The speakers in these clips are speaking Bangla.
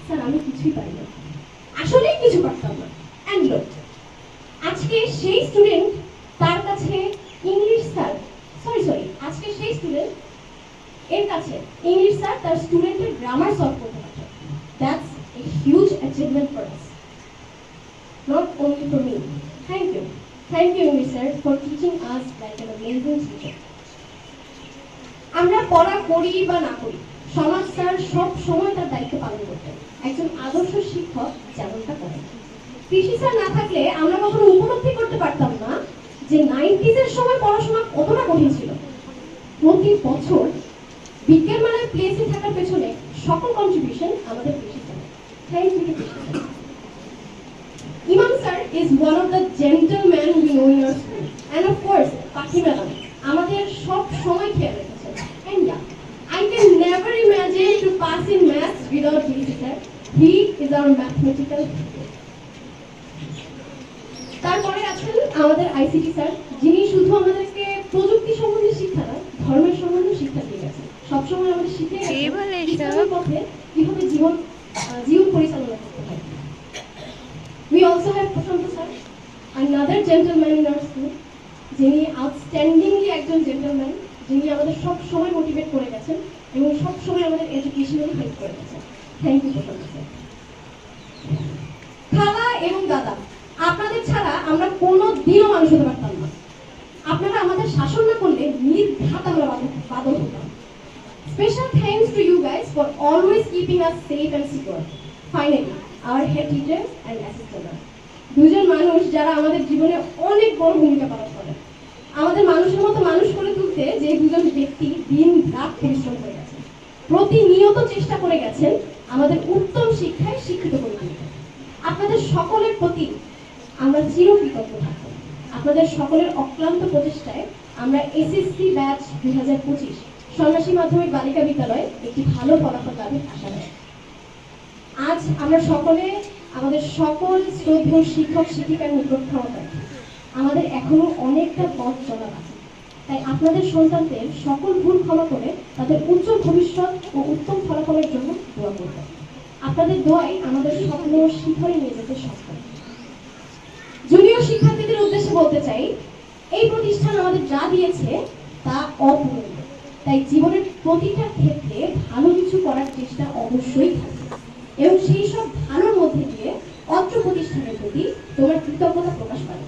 স্যার আমি কিছুই পারি না, আসলেই কিছু পারতাম না। অ্যান্ড লোক, আজকে সেই স্টুডেন্ট তার কাছে ইংলিশ স্যার আজকে সেই স্টুডেন্ট এর কাছে ইংলিশ স্যার তার স্টুডেন্টের গ্রামার সলভ করতে পারছে। That's a huge achievement for us, not only for me. Thank you English sir for teaching us like an amazing teacher. আমরা পড়া করি বা না করি, সমাজ স্যার সব সময় তার দায়িত্ব পালন করতেন একজন আদর্শ শিক্ষক যেমনটা করেন। কৃষি স্যার না থাকলে আমরা কখনো উপলব্ধি করতে পারতাম না যে 90s এর সময় পড়াশোনা কতটা কঠিন ছিল। প্রতি বছর বিজ্ঞান মেলায় প্লেসে থাকার পেছনে সকল কন্ট্রিবিউশন আমাদের কৃষি স্যার। থ্যাংক ইউ কৃষি স্যার। ইমাম sir is one of the gentleman we know in our school, and of course পাখি ম্যাডাম আমাদের সব সময় খেয়াল রেখেছেন। And yeah, I can never imagine to pass in maths without him, sir. He is our mathematical hero. তারপরে আছেন আমাদের আইসিটি স্যার, যিনি শুধু আমাদেরকে প্রযুক্তি সম্বন্ধে শিক্ষা না, ধর্মের সম্বন্ধে শিক্ষা দিয়ে গেছেন। সবসময় আমাদের শিখে গেছেন পথে কিভাবে জীবন পরিচালনা করতে হয়। We also have Prashant sir, another gentleman in our school, যিনি আউটস্ট্যান্ডিংলি একজন জেন্টলম্যান, যিনি আমাদের সব সময় মোটিভেট করে গেছেন এবং সব সময় আমাদের এডুকেশনালি হেল্প করে গেছেন। Thank you Prashant sir. খালা এবং দাদা, আপনাদের ছাড়া আমরা কোনো দিনও মানুষ হতে পারতাম না। আপনারা আমাদের শাসন না করলে নির্ঘাত আমরা বাদল হতাম। Special thanks to you guys for always keeping us safe and secure. Finally our head teacher and assistant, দুজন মানুষ যারা আমাদের জীবনে অনেক বড় ভূমিকা পালন করেন। আমাদের মানুষের মতো মানুষ করে তুলতে যে দুজন ব্যক্তি দিন রাত পরিশ্রম করে গেছেন, প্রতিনিয়ত চেষ্টা করে গেছেন আমাদের উত্তম শিক্ষায় শিক্ষিত করে তুলতে। আপনাদের সকলের প্রতি আমরা চিরকৃতজ্ঞ থাকব। আপনাদের সকলের অক্লান্ত প্রচেষ্টায় আমরা এসএসসি ব্যাচ 2025 সন্ন্যাসী মাধ্যমিক বালিকা বিদ্যালয়ে একটি ভালো ফলাফল লাভের আশা রাখি। আজ আমরা সকলে আমাদের সকল শ্রদ্ধেয় শিক্ষক শিক্ষিকার নিকট ক্ষমা প্রার্থী। আমাদের এখনো অনেকটা পথ চলা আছে, তাই আপনাদের সন্তানদের সকল ভুল ক্ষমা করে তাদের উজ্জ্বল ভবিষ্যৎ ও উত্তম ফলাফলের জন্য দোয়া করবেন। আপনাদের দোয়াই আমাদের স্বপ্ন শিখরে নিয়ে যেতে সক্ষম। জুনিয়র শিক্ষার্থীদের উদ্দেশ্যে বলতে চাই, এই প্রতিষ্ঠান আমাদের যা দিয়েছে তা অপূরণীয়, তাই জীবনের প্রতিটা ক্ষেত্রে ভালো কিছু করার চেষ্টা অবশ্যই থাকবে এবং সেই সব ভালোর মধ্যে দিয়ে অত্র প্রতিষ্ঠানের প্রতি তোমার কৃতজ্ঞতা প্রকাশ পাবে।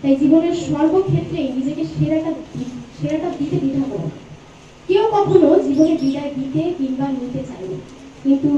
তাই জীবনের সর্বক্ষেত্রে নিজেকে সেরাটা দিতে দ্বিধা করো। কেউ কখনো জীবনে বিদায় দিতে কিংবা নিতে চায়নি, কিন্তু